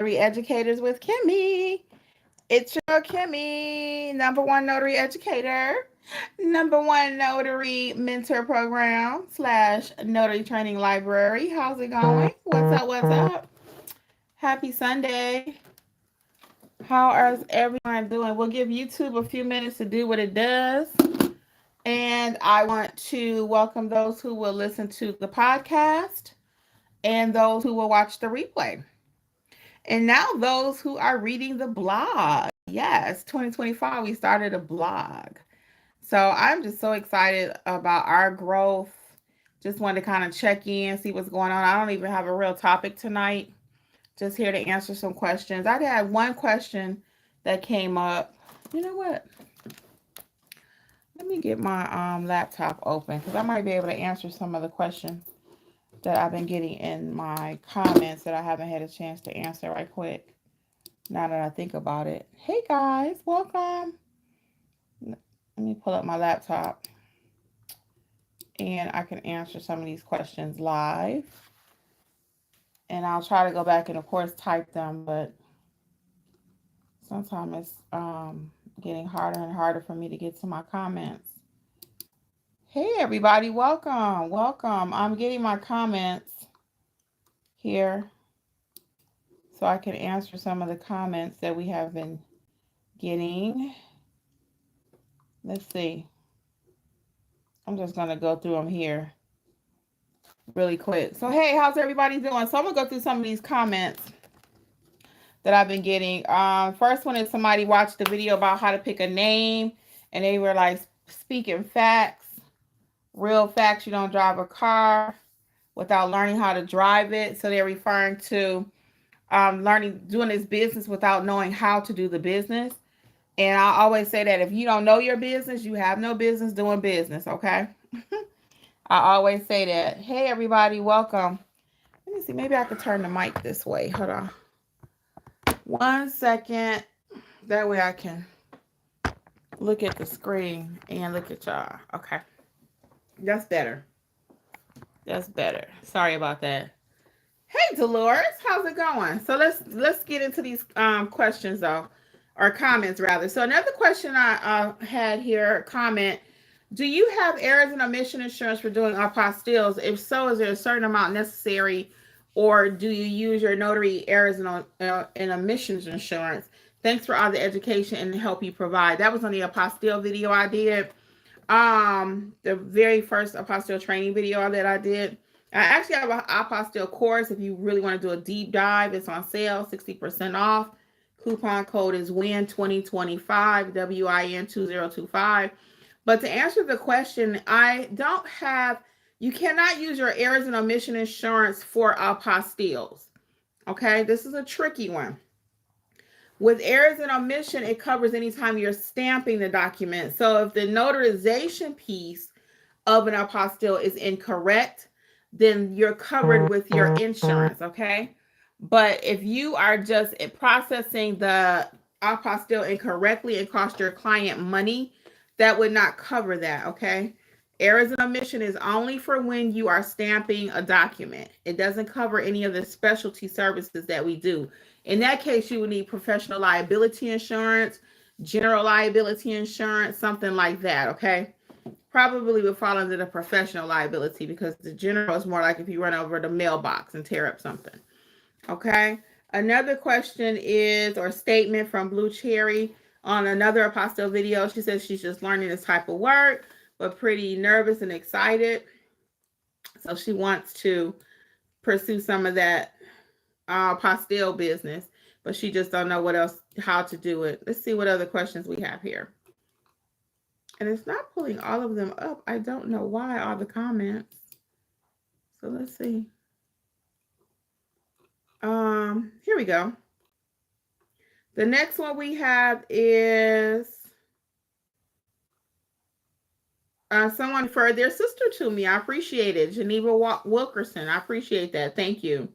Notary Educators with Kimmi. It's your Kimmi, number one notary educator, number one notary mentor program slash notary training library. How's it going? What's up? What's up? Happy Sunday. How is everyone doing? We'll give YouTube a few minutes to do what it does. And I want to welcome those who will listen to the podcast and those who will watch the replay. And now those who are reading the blog. Yes, 2025, we started a blog. So I'm just so excited about our growth. Just wanted to kind of check in, see what's going on. I don't even have a real topic tonight. Just here to answer some questions. I had one question that came up. You know what? Let me get my laptop open because I might be able to answer some of the questions that I've been getting in my comments that I haven't had a chance to answer right quick. Now that I think about it. Hey guys, welcome. Let me pull up my laptop and I can answer some of these questions live. And I'll try to go back and of course type them, but sometimes it's getting harder and harder for me to get to my comments. Hey everybody, welcome. I'm getting my comments here so I can answer some of the comments that we have been getting. Let's see. I'm just going to go through them here really quick. So, hey, how's everybody doing? So, I'm going to go through some of these comments that I've been getting. First one is somebody watched the video about how to pick a name, and they were like speaking facts, real facts. You don't drive a car without learning how to drive it. So, they're referring to doing this business without knowing how to do the business. And I always say that if you don't know your business, you have no business doing business, okay? I always say that. Hey, everybody, welcome. Let me see. Maybe I could turn the mic this way. Hold on. 1 second. That way I can look at the screen and look at y'all. Okay. That's better. That's better. Sorry about that. Hey, Dolores. How's it going? So let's get into these questions, though. Or comments, rather. So another question I had here, comment. Do you have errors and omission insurance for doing apostilles? If so, is there a certain amount necessary, or do you use your notary errors and omissions insurance? Thanks for all the education and the help you provide. That was on the apostille video I did. The very first apostille training video that I did. I actually have an apostille course. If you really want to do a deep dive, it's on sale, 60% off. Coupon code is WIN2025, WIN2025. But to answer the question, you cannot use your errors and omission insurance for apostilles. Okay, this is a tricky one. With errors and omission, it covers anytime you're stamping the document. So if the notarization piece of an apostille is incorrect, then you're covered with your insurance, okay? But if you are just processing the apostille incorrectly and cost your client money, that would not cover that, okay? Errors and omission is only for when you are stamping a document. It doesn't cover any of the specialty services that we do. In that case, you would need professional liability insurance, general liability insurance, something like that, okay? Probably would fall under the professional liability because the general is more like if you run over the mailbox and tear up something. Okay. Another question is, or statement from Blue Cherry on another apostille video. She says she's just learning this type of work, but pretty nervous and excited. So she wants to pursue some of that apostille business, but she just don't know what else, how to do it. Let's see what other questions we have here. And it's not pulling all of them up. I don't know why, all the comments. So let's see. Here we go. The next one we have is someone referred their sister to me. I appreciate it. Geneva Wilkerson. I appreciate that. Thank you.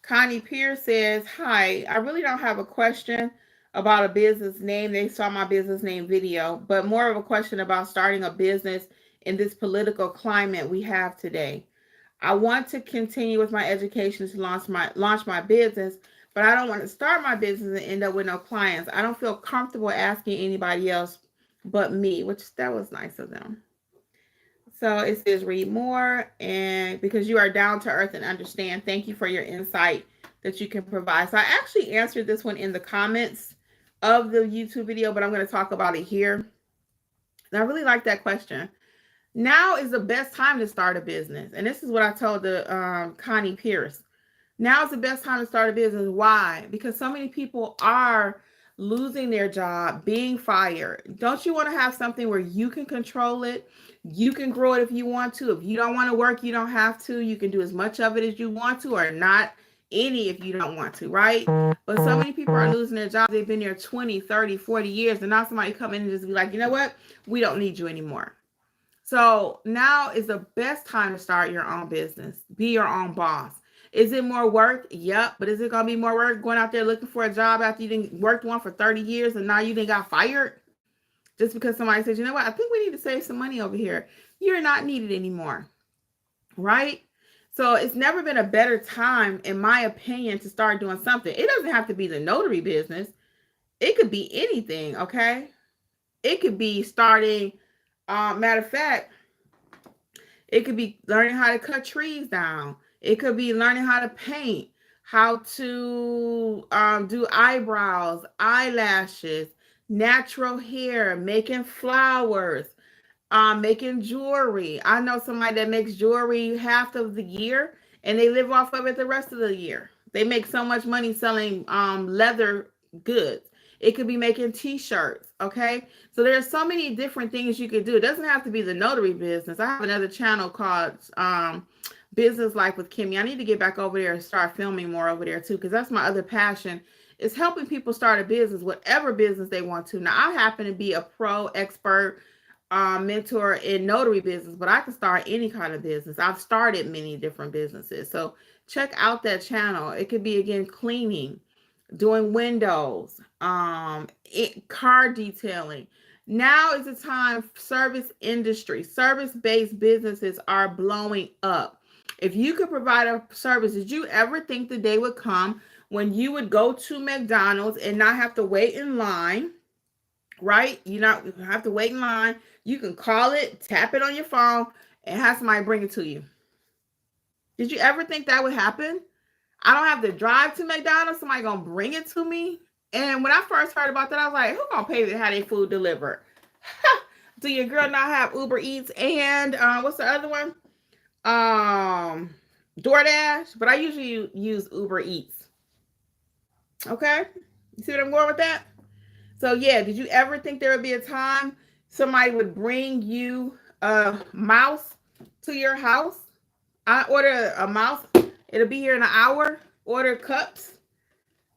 Connie Pierce says, hi, I really don't have a question about a business name. They saw my business name video, but more of a question about starting a business in this political climate we have today. I want to continue with my education to launch my business, but I don't want to start my business and end up with no clients. I don't feel comfortable asking anybody else but me, which that was nice of them. So it says read more, and because you are down to earth and understand, thank you for your insight that you can provide. So I actually answered this one in the comments of the YouTube video, but I'm going to talk about it here. And I really like that question. Now is the best time to start a business. And this is what I told the Connie Pierce. Now is the best time to start a business. Why? Because so many people are losing their job, being fired. Don't you want to have something where you can control it? You can grow it if you want to. If you don't want to work, you don't have to. You can do as much of it as you want to, or not any if you don't want to, right? But so many people are losing their jobs. They've been there 20, 30, 40 years, and now somebody come in and just be like, you know what? We don't need you anymore. So now is the best time to start your own business. Be your own boss. Is it more work? Yep. But is it going to be more work going out there looking for a job after you didn't worked one for 30 years and now you didn't got fired? Just because somebody says, you know what, I think we need to save some money over here. You're not needed anymore. Right? So it's never been a better time, in my opinion, to start doing something. It doesn't have to be the notary business. It could be anything, okay? It could be starting, matter of fact, it could be learning how to cut trees down. It could be learning how to paint, how to do eyebrows, eyelashes, natural hair, making flowers, making jewelry. I know somebody that makes jewelry half of the year and they live off of it the rest of the year. They make so much money selling leather goods. It could be making t-shirts, okay? So there's so many different things you could do. It doesn't have to be the notary business. I have another channel called Business Life with Kimmi. I need to get back over there and start filming more over there too, because that's my other passion, is helping people start a business, whatever business they want to. Now, I happen to be a pro expert mentor in notary business, but I can start any kind of business. I've started many different businesses. So check out that channel. It could be, again, cleaning, doing windows, car detailing. Now is the time. Service industry, service-based businesses are blowing up. If you could provide a service, did you ever think the day would come when you would go to McDonald's and not have to wait in line? Right? You don't have to wait in line. You can call it, tap it on your phone, and have somebody bring it to you. Did you ever think that would happen? I don't have to drive to McDonald's. Somebody gonna bring it to me. And when I first heard about that, I was like, who gonna pay to have their food delivered? Do your girl not have Uber Eats and what's the other one? DoorDash. But I usually use Uber Eats. Okay, you see what I'm going with that? So yeah, did you ever think there would be a time somebody would bring you a mouse to your house? I order a mouse. It'll be here in an hour. Order cups.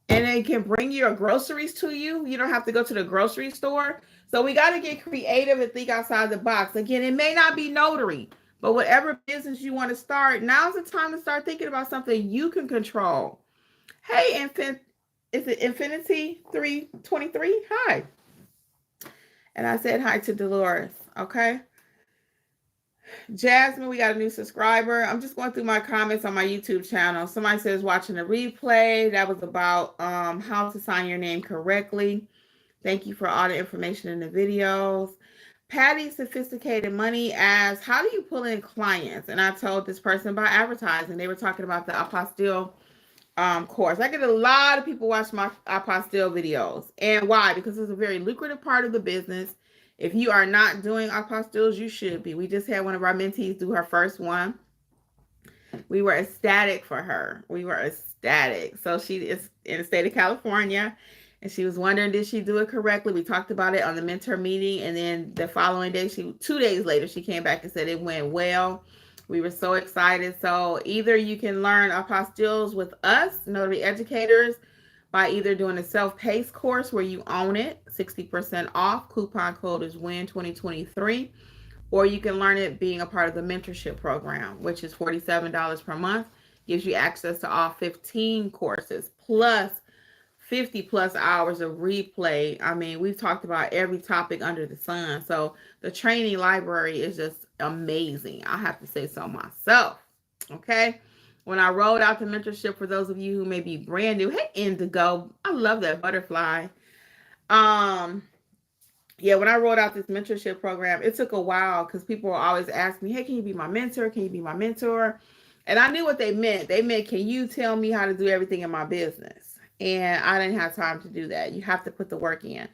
And they can bring your groceries to you. You don't have to go to the grocery store. So we got to get creative and think outside the box. Again, it may not be notary, but whatever business you want to start, now's the time to start thinking about something you can control. Hey, is it Infinity 323? Hi. And I said hi to Dolores. Okay. Jasmine, we got a new subscriber. I'm just going through my comments on my YouTube channel. Somebody says watching the replay. That was about how to sign your name correctly. Thank you for all the information in the videos. Patty Sophisticated Money asks, how do you pull in clients? And I told this person about advertising. They were talking about the apostille course. I get a lot of people watch my apostille videos. And why? Because it's a very lucrative part of the business. If you are not doing apostilles, you should be. We just had one of our mentees do her first one. We were ecstatic for her. We were ecstatic. So she is in the state of California, and she was wondering, did she do it correctly? We talked about it on the mentor meeting, and then the following day, 2 days later, she came back and said it went well. We were so excited. So either you can learn apostilles with us, notary educators, by either doing a self-paced course where you own it, 60% off, coupon code is WIN2023, or you can learn it being a part of the mentorship program, which is $47 per month, gives you access to all 15 courses, plus 50 plus hours of replay. I mean, we've talked about every topic under the sun. So the training library is just amazing. I have to say so myself. Okay. When I rolled out the mentorship, for those of you who may be brand new, hey, Indigo, I love that butterfly. Um, yeah, when I rolled out this mentorship program, it took a while because people were always asking me, hey, can you be my mentor? Can you be my mentor? And I knew what they meant. They meant, can you tell me how to do everything in my business? And I didn't have time to do that. You have to put the work in.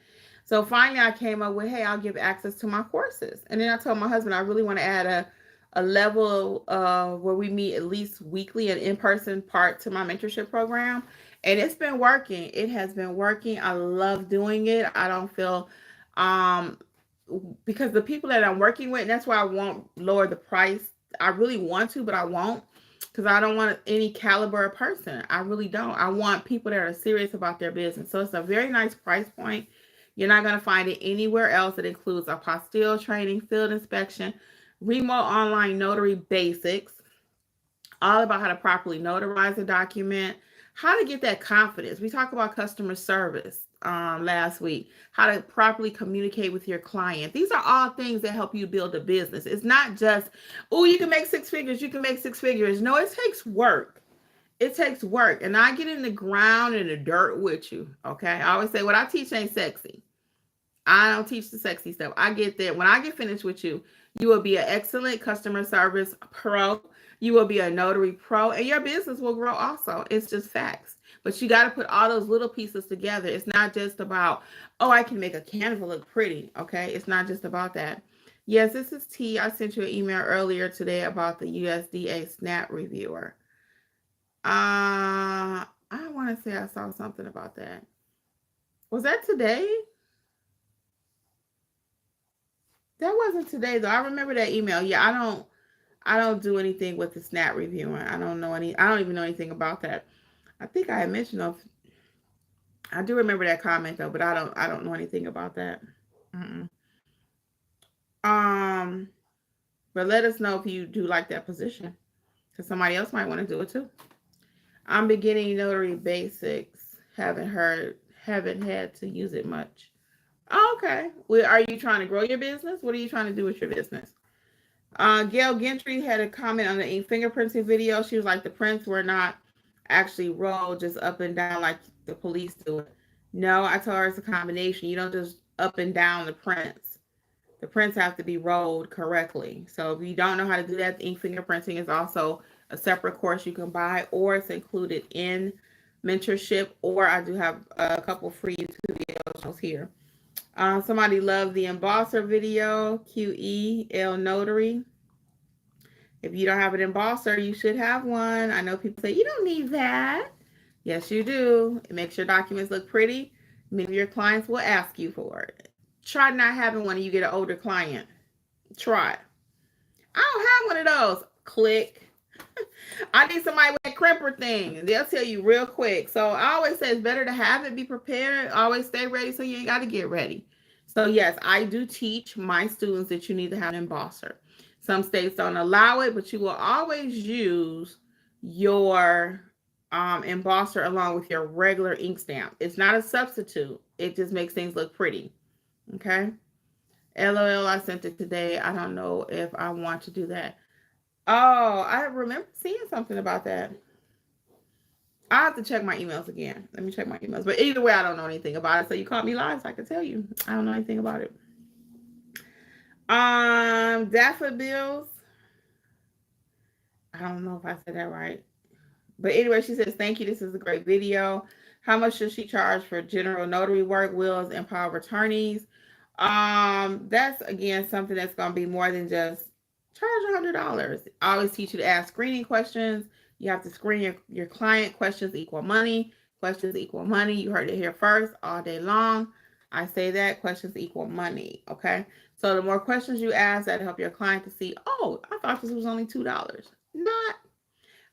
So finally, I came up with, hey, I'll give access to my courses. And then I told my husband, I really want to add a level where we meet at least weekly, an in-person part to my mentorship program. And it's been working. It has been working. I love doing it. I don't feel um because the people that I'm working with, and that's why I won't lower the price. I really want to, but I won't, because I don't want any caliber of person. I really don't. I want people that are serious about their business. So it's a very nice price point. You're not going to find it anywhere else. It includes apostille training, field inspection, remote online notary basics, all about how to properly notarize a document, how to get that confidence. We talked about customer service last week, how to properly communicate with your client. These are all things that help you build a business. It's not just, oh, you can make six figures, you can make six figures. No, it takes work. It takes work. And I get in the ground and the dirt with you. Okay. I always say what I teach ain't sexy. I don't teach the sexy stuff. I get that. When I get finished with you, you will be an excellent customer service pro. You will be a notary pro, and your business will grow also. It's just facts. But you got to put all those little pieces together. It's not just about, oh, I can make a canvas look pretty. Okay. It's not just about that. Yes, this is T. I sent you an email earlier today about the USDA SNAP reviewer. I want to say I saw something about that. Was that today? That wasn't today though. I remember that email. Yeah, I don't do anything with the snap reviewing. I don't even know anything about that. I think I had mentioned of I do remember that comment though, but I don't know anything about that. Mm-mm. Um, but let us know if you do like that position, because somebody else might want to do it too. I'm beginning notary basics. Haven't had to use it much. Oh, okay. Well, are you trying to grow your business? What are you trying to do with your business? Gail Gentry had a comment on the ink fingerprinting video. She was like, the prints were not actually rolled just up and down like the police do it. No, I told her it's a combination. You don't just up and down the prints. The prints have to be rolled correctly. So if you don't know how to do that, the ink fingerprinting is also a separate course you can buy, or it's included in mentorship, or I do have a couple free YouTube videos here. Somebody loved the embosser video, QEL Notary. If you don't have an embosser, you should have one. I know people say, you don't need that. Yes, you do. It makes your documents look pretty. Many of your clients will ask you for it. Try not having one when you get an older client. Try. I don't have one of those. Click. I need somebody with a crimper thing. They'll tell you real quick. So I always say it's better to have it, be prepared, always stay ready so you ain't got to get ready. So yes, I do teach my students that you need to have an embosser. Some states don't allow it, but you will always use your embosser along with your regular ink stamp. It's not a substitute. It just makes things look pretty. Okay. LOL, I sent it today. I don't know if I want to do that. Oh, I remember seeing something about that. I have to check my emails again. Let me check my emails. But either way, I don't know anything about it. So you caught me live, so I can tell you. I don't know anything about it. Daffodils. I don't know if I said that right. But anyway, she says, thank you. This is a great video. How much should she charge for general notary work, wills, and power of attorneys? That's again something that's gonna be more than just charge $100. I always teach you to ask screening questions. You have to screen your client. Questions equal money. Questions equal money. You heard it here first all day long. I say that questions equal money. Okay. So the more questions you ask, that help your client to see, oh, I thought this was only $2. Not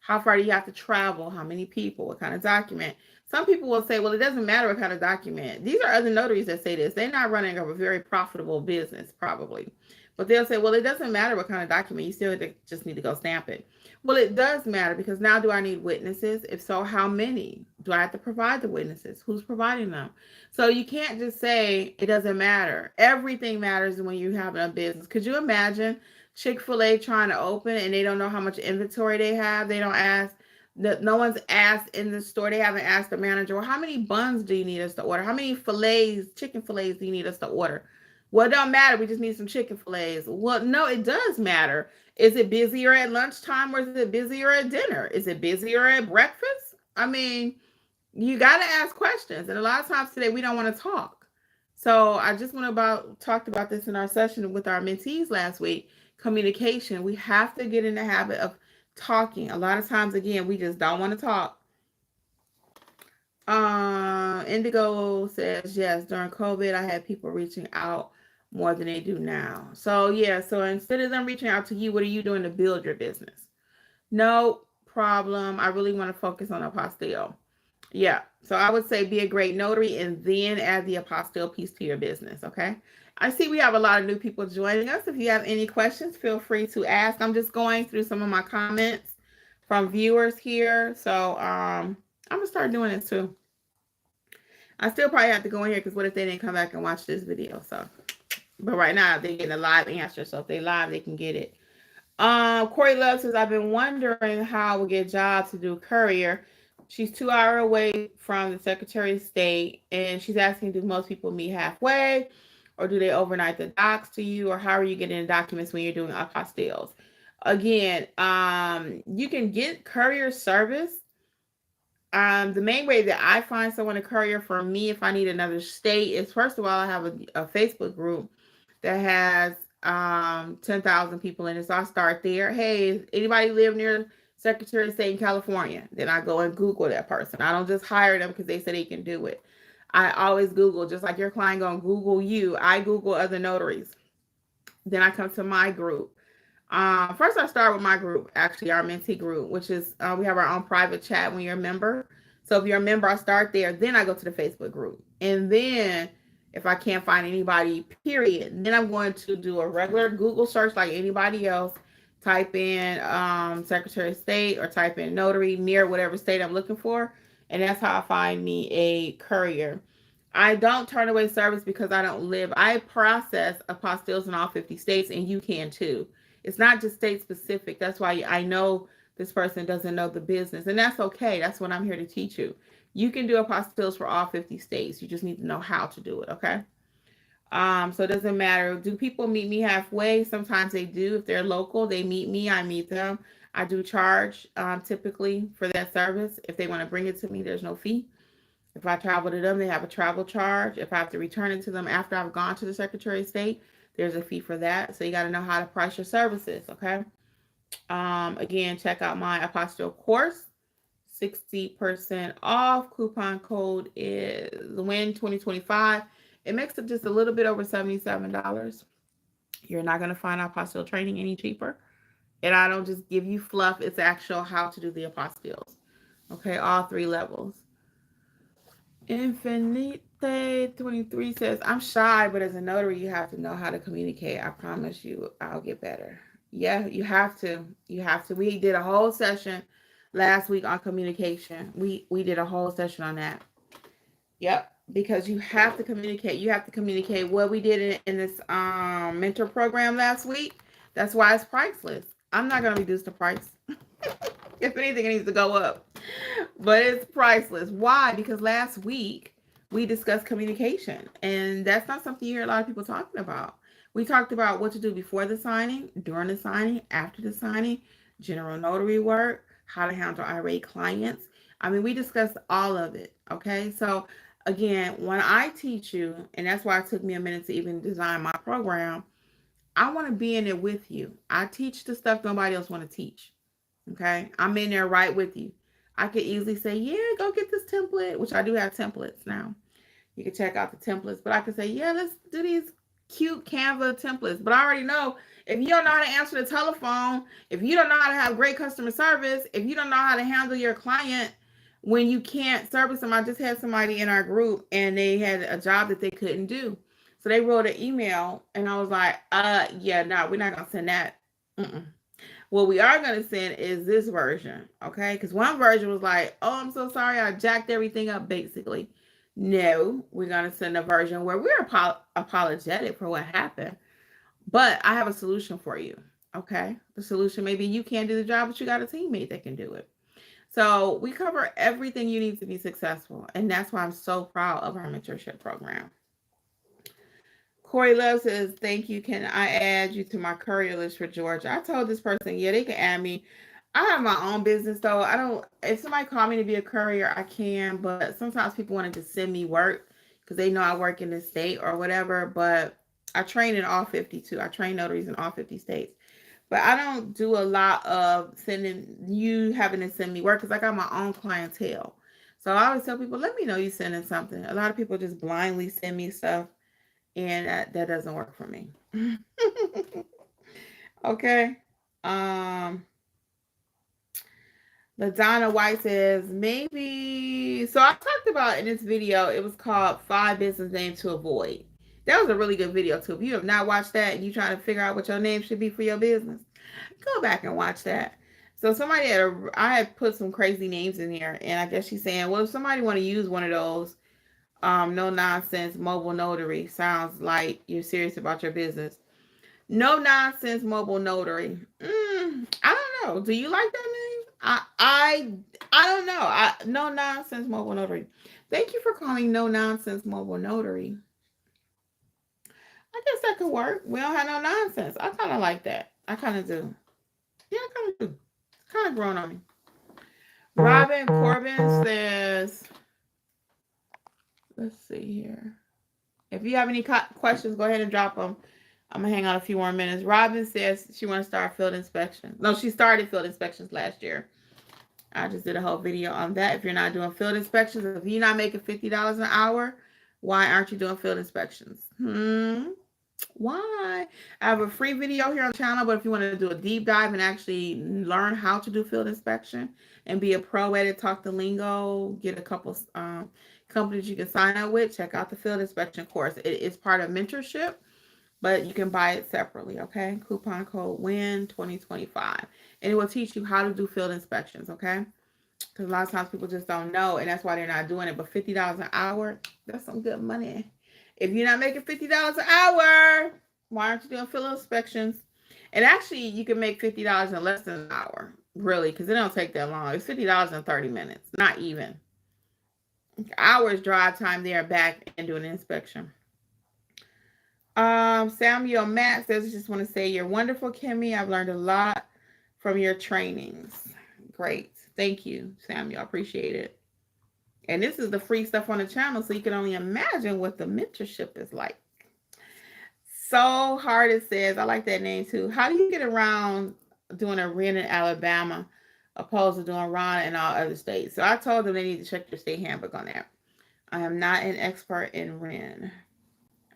how far do you have to travel? How many people? What kind of document? Some people will say, well, it doesn't matter what kind of document. These are other notaries that say this. They're not running a very profitable business, probably. But they'll say, well, it doesn't matter what kind of document. You still just need to go stamp it. Well, it does matter, because now do I need witnesses? If so, how many? Do I have to provide the witnesses? Who's providing them? So you can't just say it doesn't matter. Everything matters when you're having a business. Could you imagine Chick-fil-A trying to open and they don't know how much inventory they have. They don't ask. No one's asked in the store. They haven't asked the manager, well, how many buns do you need us to order? How many fillets, chicken fillets do you need us to order? Well, it don't matter. We just need some chicken fillets. Well, no, it does matter. Is it busier at lunchtime or is it busier at dinner? Is it busier at breakfast? I mean, you got to ask questions. And a lot of times today, we don't want to talk. So I just talked about this in our session with our mentees last week. Communication. We have to get in the habit of talking. A lot of times, again, we just don't want to talk. Indigo says, yes, during COVID, I had people reaching out more than they do now. So yeah, so instead of them reaching out to you, what are you doing to build your business? No problem. I really want to focus on apostille. Yeah. So I would say be a great notary and then add the apostille piece to your business. Okay. I see we have a lot of new people joining us. If you have any questions, feel free to ask. I'm just going through some of my comments from viewers here. So I'm going to start doing it too. I still probably have to go in here because what if they didn't come back and watch this video? So, but right now they're getting a live answer. So if they live, they can get it. Corey Love says, I've been wondering how I will get jobs to do courier. She's 2 hours away from the Secretary of State, and she's asking, do most people meet halfway, or do they overnight the docs to you, or how are you getting the documents when you're doing apostilles? Again, you can get courier service. The main way that I find someone to courier for me, if I need another state, is first of all, I have a Facebook group that has 10,000 people in it. So I start there. Hey, anybody live near Secretary of State in California? Then I go and Google that person. I don't just hire them because they say they can do it. I always Google, just like your client gonna Google you. I Google other notaries. Then I come to my group. First, I start with my group, actually, our mentee group, which is we have our own private chat when you're a member. So if you're a member, I start there. Then I go to the Facebook group. And then if I can't find anybody, period, then I'm going to do a regular Google search like anybody else. Type in Secretary of State or type in notary near whatever state I'm looking for. And that's how I find me a courier. I don't turn away service because I don't live. I process apostilles in all 50 states, and you can too. It's not just state specific. That's why I know this person doesn't know the business, and that's okay. That's what I'm here to teach you. You can do apostilles for all 50 states. You just need to know how to do it, okay? So it doesn't matter. Do people meet me halfway? Sometimes they do. If they're local, they meet me. I meet them. I do charge typically for that service. If they want to bring it to me, there's no fee. If I travel to them, they have a travel charge. If I have to return it to them after I've gone to the Secretary of State, there's a fee for that. So you got to know how to price your services, okay? Again, check out my apostille course. 60% off. Coupon code is WIN2025. It makes it just a little bit over $77. You're not going to find apostille training any cheaper. And I don't just give you fluff. It's actual how to do the apostilles. Okay, all 3 levels. Infinite 23 says, I'm shy, but as a notary, you have to know how to communicate. I promise you, I'll get better. Yeah, you have to. You have to. We did a whole session last week on communication. We did a whole session on that. Yep, because you have to communicate. You have to communicate. What we did in this mentor program last week, that's why it's priceless. I'm not going to reduce the price. If anything, it needs to go up. But it's priceless. Why? Because last week we discussed communication, and that's not something you hear a lot of people talking about. We talked about what to do before the signing, during the signing, after the signing, general notary work, how to handle irate clients. I mean, we discussed all of it. Okay. So again, when I teach you, and that's why it took me a minute to even design my program, I want to be in it with you. I teach the stuff nobody else want to teach. Okay. I'm in there right with you. I could easily say, yeah, go get this template, which I do have templates now. You can check out the templates, but I could say, yeah, let's do these cute Canva templates. But I already know if you don't know how to answer the telephone, if you don't know how to have great customer service, if you don't know how to handle your client when you can't service them. I just had somebody in our group and they had a job that they couldn't do. So they wrote an email and I was like, yeah, no, we're not going to send that. What we are going to send is this version, okay? Because one version was like, oh, I'm so sorry, I jacked everything up, basically. No, we're going to send a version where we're apologetic for what happened. But I have a solution for you. Okay. The solution maybe you can't do the job, but you got a teammate that can do it. So we cover everything you need to be successful. And that's why I'm so proud of our mentorship program. Corey Love says, thank you. Can I add you to my courier list for Georgia? I told this person, yeah, they can add me. I have my own business though. I don't, if somebody call me to be a courier, I can, but sometimes people wanted to send me work because they know I work in the state or whatever. But I train in all 52. I train notaries in all 50 states. But I don't do a lot of sending you having to send me work because I got my own clientele. So I always tell people, let me know you sending something. A lot of people just blindly send me stuff, and that doesn't work for me. Okay. Um, LaDonna White says maybe. So I talked about in this video. It was called 5 Business Names to Avoid. That was a really good video too. If you have not watched that and you trying to figure out what your name should be for your business, go back and watch that. So I had put some crazy names in here, and I guess she's saying, well, if somebody want to use one of those, no nonsense mobile notary sounds like you're serious about your business. No nonsense mobile notary. I don't know. Do you like that name? I don't know. No nonsense mobile notary. Thank you for calling no nonsense mobile notary. I guess that could work. We don't have no nonsense. I kind of like that. I kind of do. Yeah, I kind of do. It's kind of grown on me. Robin Corbin says, let's see here. If you have any questions, go ahead and drop them. I'm going to hang out a few more minutes. Robin says she wants to start field inspections. No, she started field inspections last year. I just did a whole video on that. If you're not doing field inspections, if you're not making $50 an hour, why aren't you doing field inspections? Why? I have a free video here on the channel, but if you want to do a deep dive and actually learn how to do field inspection and be a pro at it, talk the lingo, get a couple companies you can sign up with, check out the field inspection course. It is part of mentorship, but you can buy it separately, okay? Coupon code WIN 2025. And it will teach you how to do field inspections, okay? Because a lot of times people just don't know, and that's why they're not doing it. But $50 an hour, that's some good money. If you're not making $50 an hour, why aren't you doing field inspections? And actually, you can make $50 in less than an hour, really, because it don't take that long. It's $50 in 30 minutes, not even. Hours drive time there and back and doing an inspection. Samuel Matt says, I just want to say you're wonderful, Kimmi. I've learned a lot from your trainings. Great. Thank you, Samuel. I appreciate it. And this is the free stuff on the channel, so you can only imagine what the mentorship is like. So hard, it says. I like that name too. How do you get around doing a RIN in Alabama opposed to doing RON in all other states? So I told them they need to check their state handbook on that. I am not an expert in RIN.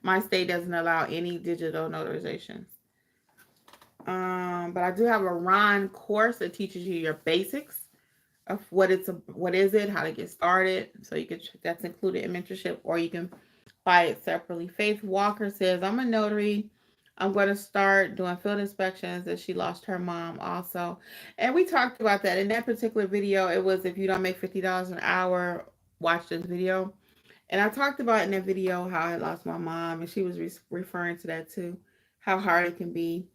My state doesn't allow any digital notarizations. But I do have a RON course that teaches you your basics of what is it, how to get started. So you can, that's included in mentorship, or you can buy it separately. Faith Walker says, I'm a notary. I'm going to start doing field inspections, and she lost her mom also. And we talked about that in that particular video. It was, if you don't make $50 an hour, watch this video. And I talked about in that video how I lost my mom, and she was referring to that too, how hard it can be.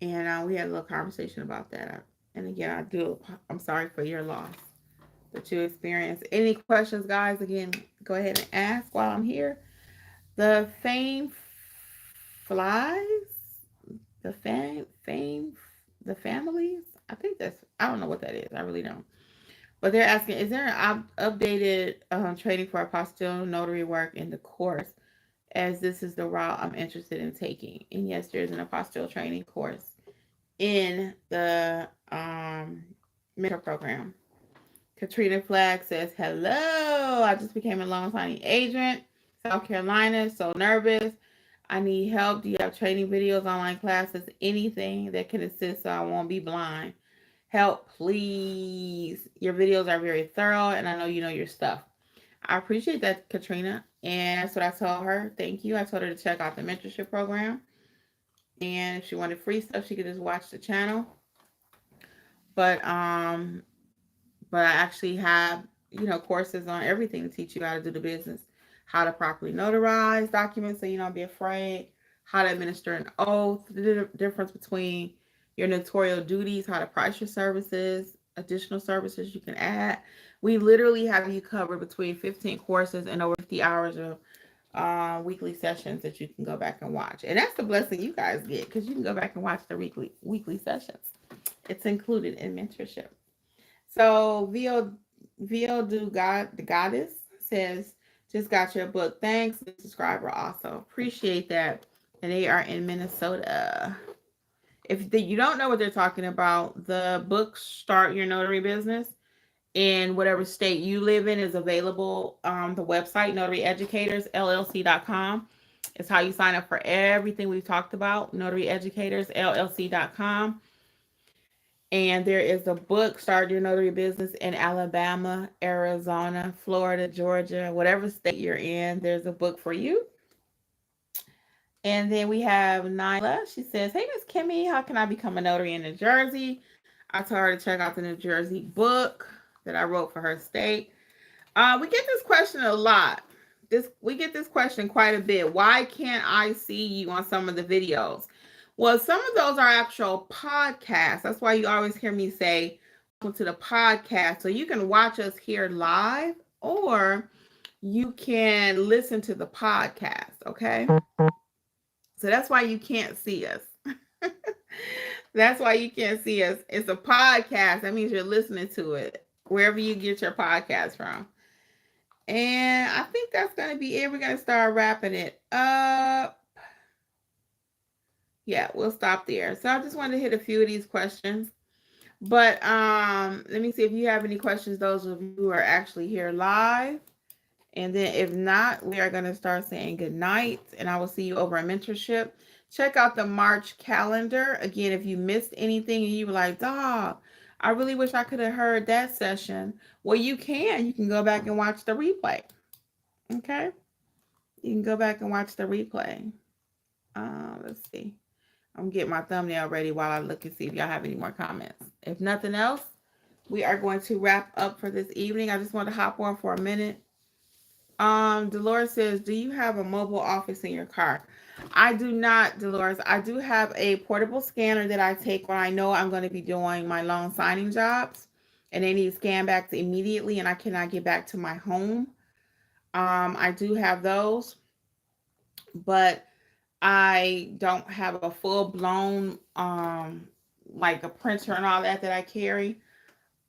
And we had a little conversation about that. And again, I'm sorry for your loss that you experienced. Any questions, guys? Again, go ahead and ask while I'm here. The fame flies, the families. I think I don't know what that is. I really don't. But they're asking, is there an updated training for apostille notary work in the course, as this is the route I'm interested in taking? And yes, there's an apostille training course in the mentor program. Katrina Flagg says, hello, I just became a loan signing agent, South Carolina, so nervous. I need help. Do you have training videos, online classes, anything that can assist so I won't be blind? Help, please. Your videos are very thorough, and I know you know your stuff. I appreciate that, Katrina. And that's what I told her. Thank you. I told her to check out the mentorship program. And if she wanted free stuff, she could just watch the channel. But I actually have, courses on everything to teach you how to do the business, how to properly notarize documents so you don't be afraid, how to administer an oath, the difference between your notarial duties, how to price your services, additional services you can add. We literally have you covered between 15 courses and over 50 hours of weekly sessions that you can go back and watch. And that's the blessing you guys get, because you can go back and watch the weekly sessions. It's included in mentorship. So VO God the Goddess says, just got your book. Thanks, subscriber. Also appreciate that. And they are in Minnesota. If you don't know what they're talking about, the book Start Your Notary Business in whatever state you live in is available. The website notaryeducatorsllc.com is how you sign up for everything we've talked about. Notaryeducatorsllc.com. And there is a book, Start Your Notary Business, in Alabama, Arizona, Florida, Georgia, whatever state you're in. There's a book for you. And then we have Nyla. She says, hey, Miss Kimmi, how can I become a notary in New Jersey? I told her to check out the New Jersey book that I wrote for her state. We get this question a lot. We get this question quite a bit. Why can't I see you on some of the videos? Well, some of those are actual podcasts. That's why you always hear me say, welcome to the podcast. So you can watch us here live, or you can listen to the podcast, okay? So that's why you can't see us. That's why you can't see us. It's a podcast. That means you're listening to it wherever you get your podcast from. And I think that's going to be it. We're going to start wrapping it up. Yeah, we'll stop there. So I just wanted to hit a few of these questions. But let me see if you have any questions, those of you who are actually here live. And then if not, we are going to start saying good night. And I will see you over at Mentorship. Check out the March calendar. Again, if you missed anything and you were like, dog, I really wish I could have heard that session. Well, you can. You can go back and watch the replay. Okay? You can go back and watch the replay. Let's see. I'm getting my thumbnail ready while I look and see if y'all have any more comments. If nothing else, we are going to wrap up for this evening. I just want to hop on for a minute. Dolores says, do you have a mobile office in your car? I do not, Dolores. I do have a portable scanner that I take when I know I'm going to be doing my loan signing jobs and they need scan backs immediately and I cannot get back to my home. I do have those, but I don't have a full-blown like a printer and all that I carry.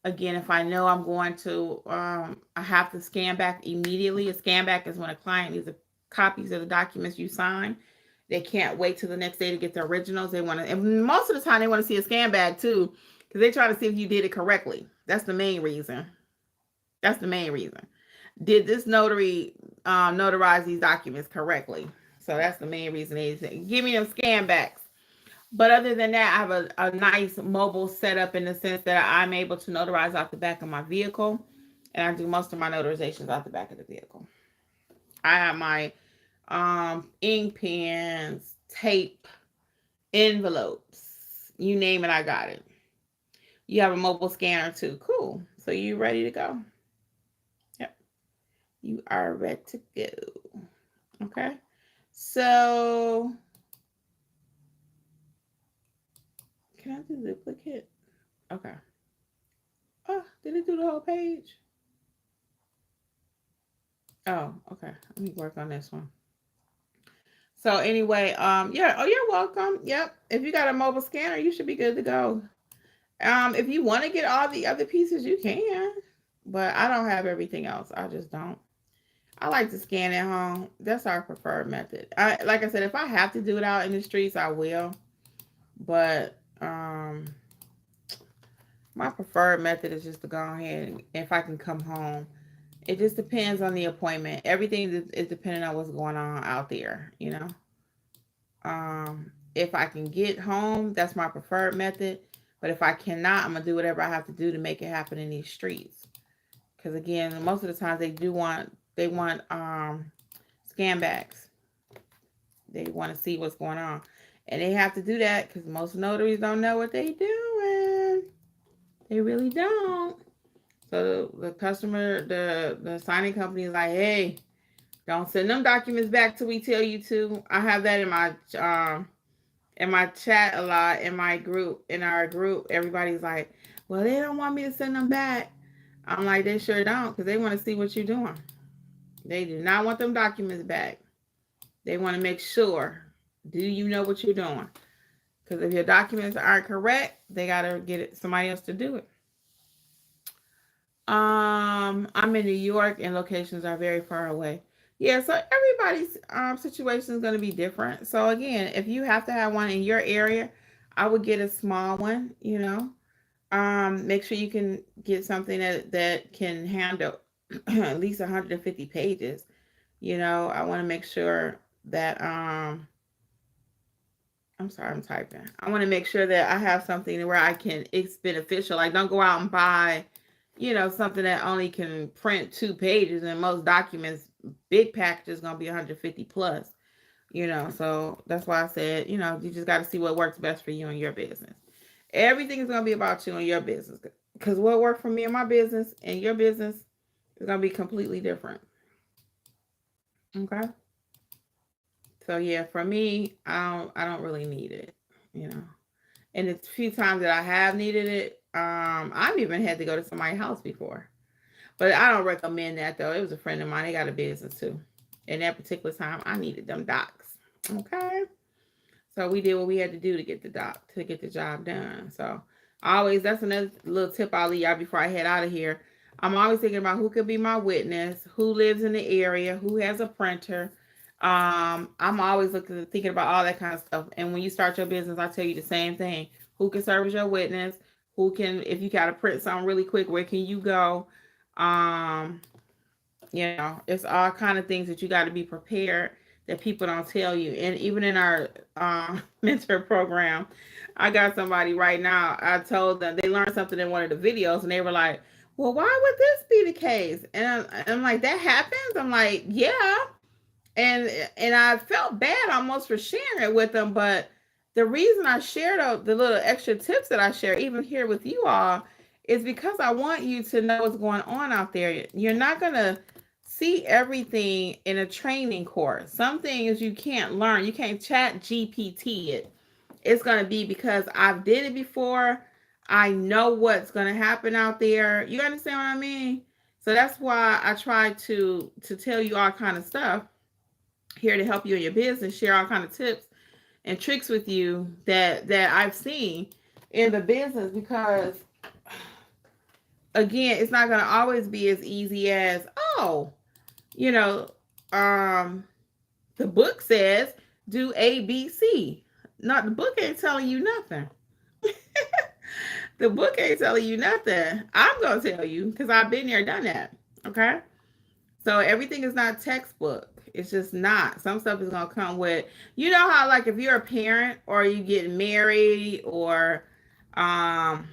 Again, if I know I'm going to, I have to scan back immediately. A scan back is when a client needs copies of the documents you sign. They can't wait till the next day to get the originals. They want to, and most of the time they want to see a scan back too, because they try to see if you did it correctly. That's the main reason. That's the main reason. Did this notary notarize these documents correctly? So that's the main reason they say, give me them scan backs. But other than that, I have a nice mobile setup in the sense that I'm able to notarize out the back of my vehicle. And I do most of my notarizations out the back of the vehicle. I have my ink pens, tape, envelopes, you name it, I got it. You have a mobile scanner too. Cool. So you ready to go? Yep. You are ready to go. Okay. So can I do duplicate? Okay. Oh, did it do the whole page? Oh, okay. Let me work on this one. So anyway, yeah. Oh, you're welcome. Yep. If you got a mobile scanner, you should be good to go. If you want to get all the other pieces, you can. But I don't have everything else. I just don't. I like to scan at home. That's our preferred method. Like I said, if I have to do it out in the streets, I will. But my preferred method is just to go ahead and if I can come home. It just depends on the appointment. Everything is depending on what's going on out there, you know. If I can get home, that's my preferred method. But if I cannot, I'm gonna do whatever I have to do to make it happen in these streets. Because again, most of the times they want scan backs. They want to see what's going on, and they have to do that because most notaries don't know what they're doing. They really don't. So the customer, the signing company is like, hey, Don't send them documents back till we tell you to. I have that in my chat a lot, in my group, in our group. Everybody's like, well, they don't want me to send them back. I'm like, they sure don't, because they want to see what you're doing. They do not want them documents back. They want to make sure, do you know what you're doing? Because if your documents aren't correct, they got to get somebody else to do it. I'm in New York and locations are very far away. Yeah, so everybody's situation is going to be different. So again, if you have to have one in your area, I would get a small one, you know. Make sure you can get something that can handle at least 150 pages. You know, I want to make sure that I'm sorry, I'm typing. I want to make sure that I have something where I can, it's beneficial. Like, don't go out and buy, you know, something that only can print 2 pages, and most documents, big packages, going to be 150 plus, you know. So that's why I said, you know, you just got to see what works best for you and your business. Everything is going to be about you and your business, because what worked for me and my business and your business is going to be completely different. Okay. So yeah, for me, I don't really need it, you know. And the few times that I have needed it, I've even had to go to somebody's house before. But I don't recommend that though. It was a friend of mine. They got a business too. And that particular time, I needed them docs. Okay. So we did what we had to do to get the job done. So always, that's another little tip I'll leave y'all before I head out of here. I'm always thinking about who could be my witness, who lives in the area, who has a printer. I'm always thinking about all that kind of stuff. And when you start your business, I tell you the same thing. Who can serve as your witness? Who can, if you gotta print something really quick, where can you go? Um, you know, it's all kind of things that you got to be prepared, that people don't tell you. And even in our mentor program, I got somebody right now. I told them they learned something in one of the videos, and they were like, "Well, why would this be the case?" And I'm like, "That happens." I'm like, "Yeah." And I felt bad almost for sharing it with them, but the reason I shared the little extra tips that I share, even here with you all, is because I want you to know what's going on out there. You're not gonna see everything in a training course. Some things you can't learn. You can't chat GPT it. It's gonna be because I've did it before. I know what's gonna happen out there. You understand what I mean? So that's why I try to tell you all kind of stuff here to help you in your business, share all kind of tips and tricks with you that I've seen in the business, because again, it's not going to always be as easy as, oh, you know, the book says do A, B, C. Not, the book ain't telling you nothing. The book ain't telling you nothing. I'm going to tell you, because I've been there, done that. Okay. So everything is not textbook. It's just not. Some stuff is gonna come with, you know how, like, if you're a parent or you get married, or um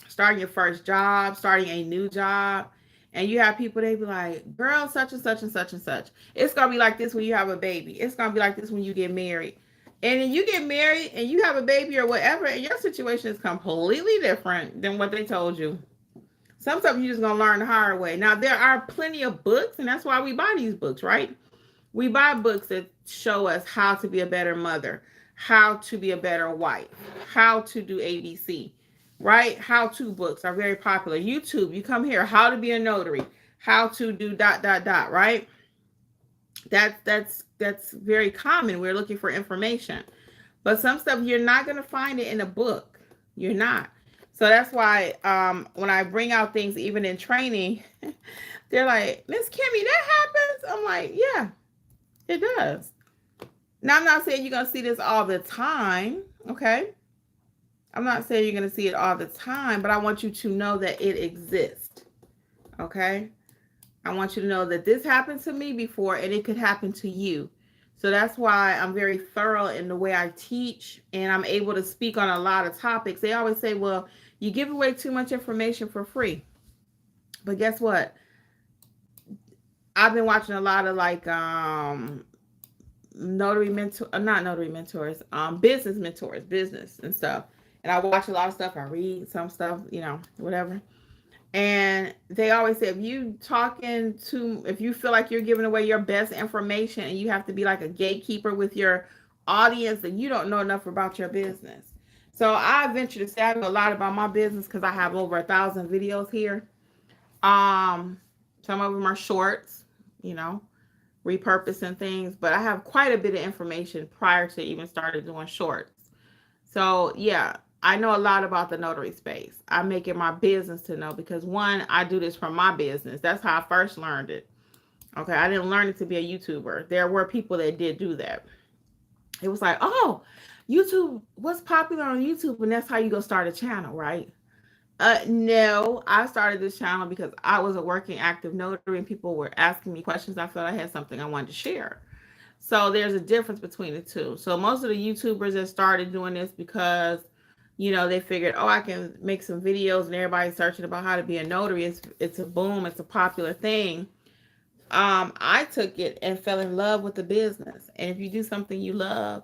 starting your first job, starting a new job, and you have people, they be like, girl, such and such and such and such. It's gonna be like this when you have a baby. It's gonna be like this when you get married. And then you get married and you have a baby or whatever, and your situation is completely different than what they told you. Some stuff you just gonna learn the hard way. Now there are plenty of books, and that's why we buy these books, right? We buy books that show us how to be a better mother, how to be a better wife, how to do ABC, right? How to books are very popular. YouTube, you come here, how to be a notary, how to do dot dot dot, right? That's very common. We're looking for information. But some stuff you're not going to find it in a book. You're not. So that's why when I bring out things, even in training, they're like, Miss Kimmi, that happens? I'm like, yeah, it does. Now, I'm not saying you're going to see this all the time, okay? I'm not saying you're going to see it all the time, but I want you to know that it exists, okay? I want you to know that this happened to me before, and it could happen to you. So that's why I'm very thorough in the way I teach, and I'm able to speak on a lot of topics. They always say, well, you give away too much information for free. But guess what? I've been watching a lot of, like, notary mentor, not notary mentors, business mentors, business and stuff. And I watch a lot of stuff. I read some stuff, you know, whatever. And they always say, if you feel like you're giving away your best information and you have to be like a gatekeeper with your audience, then you don't know enough about your business. So I venture to say I know a lot about my business because I have over 1,000 videos here. Some of them are shorts, you know, repurposing things, but I have quite a bit of information prior to even started doing shorts. So yeah, I know a lot about the notary space. I make it my business to know because one, I do this for my business. That's how I first learned it. Okay, I didn't learn it to be a YouTuber. There were people that did do that. It was like, oh, YouTube, what's popular on YouTube, and that's how you go start a channel, right? No, I started this channel because I was a working active notary and people were asking me questions. I felt I had something I wanted to share. So there's a difference between the two. So most of the YouTubers that started doing this because, they figured, oh, I can make some videos and everybody's searching about how to be a notary. It's a boom. It's a popular thing. I took it and fell in love with the business. And if you do something you love,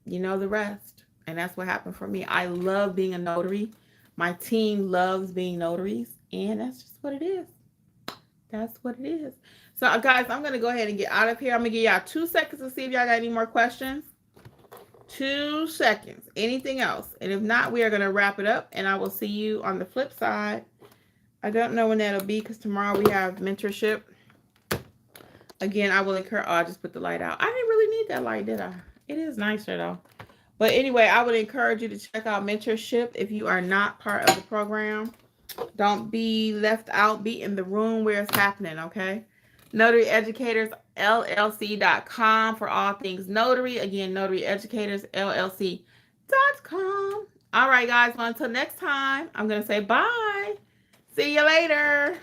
you know the rest. And that's what happened for me. I love being a notary. My team loves being notaries. And that's just what it is. That's what it is. So, guys, I'm going to go ahead and get out of here. I'm going to give y'all 2 seconds to see if y'all got any more questions. 2 seconds. Anything else? And if not, we are going to wrap it up. And I will see you on the flip side. I don't know when that'll be because tomorrow we have mentorship. Again, I will encourage. Oh, I just put the light out. I didn't really need that light, did I? It is nicer, though. But anyway, I would encourage you to check out mentorship if you are not part of the program. Don't be left out. Be in the room where it's happening, okay? Notary Educators LLC.com for all things notary. Again, Notary Educators LLC.com. All right, guys. Well, until next time, I'm going to say bye. See you later.